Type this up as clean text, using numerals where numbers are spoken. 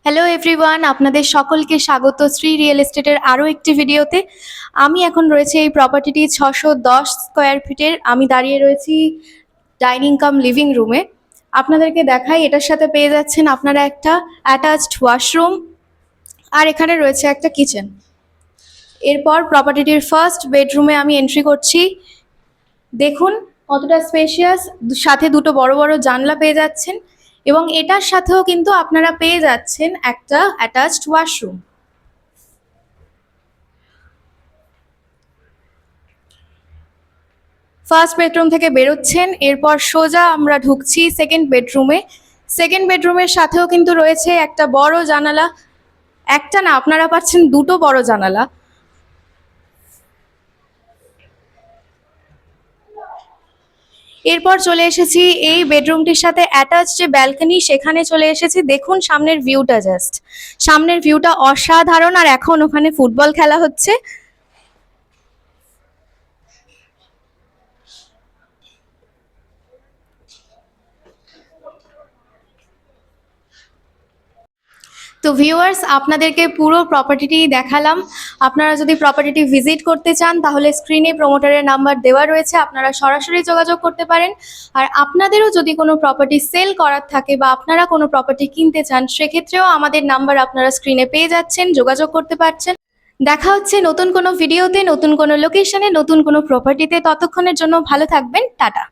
Hello everyone, আপনাদের সকলকে স্বাগত শ্রী রিয়েল এস্টেটের আরও একটি ভিডিওতে। আমি এখন রয়েছে এই প্রপার্টিটি 610 স্কোয়ার ফিটের। আমি দাঁড়িয়ে রয়েছি ডাইনিং কাম লিভিং রুমে। আপনাদেরকে দেখাই, এটার সাথে পেয়ে যাচ্ছেন আপনারা একটা অ্যাটাচড ওয়াশরুম, আর এখানে রয়েছে একটা কিচেন। এরপর প্রপার্টিটির ফার্স্ট বেডরুমে আমি এন্ট্রি করছি। দেখুন কতটা স্পেশিয়াস, সাথে দুটো বড় বড় জানলা পেয়ে যাচ্ছেন, এবং এটার সাথেও কিন্তু আপনারা পেয়ে যাচ্ছেন একটা অ্যাটাচড ওয়াশরুম। ফার্স্ট বেডরুম থেকে বেরোচ্ছেন, এরপর সোজা আমরা ঢুকছি সেকেন্ড বেডরুমে। সেকেন্ড বেডরুমের সাথেও কিন্তু রয়েছে একটা বড় জানালা, একটা না আপনারা পাচ্ছেন দুটো বড় জানালা। এরপর চলে এসেছি এই বেডরুমটির সাথে অ্যাটাচ যে ব্যালকনি, সেখানে চলে এসেছি। দেখুন সামনের ভিউটা, জাস্ট সামনের ভিউটা অসাধারণ, আর এখন ওখানে ফুটবল খেলা হচ্ছে। তো ভিউয়ার্স, আপনাদেরকে পুরো প্রপার্টিটি দেখালাম। আপনারা যদি প্রপার্টিটি ভিজিট করতে চান তাহলে স্ক্রিনে প্রমোটারের নাম্বার দেওয়া রয়েছে, আপনারা সরাসরি যোগাযোগ করতে পারেন। আর আপনাদেরও যদি কোনো প্রপার্টি সেল করার থাকে বা আপনারা কোনো প্রপার্টি কিনতে চান, সেক্ষেত্রেও আমাদের নাম্বার আপনারা স্ক্রিনে পেয়ে যাচ্ছেন, যোগাযোগ করতে পারছেন। দেখা হচ্ছে নতুন কোনো ভিডিওতে, নতুন কোনো লোকেশনে, নতুন কোনো প্রপার্টিতে। ততক্ষণের জন্য ভালো থাকবেন, টাটা।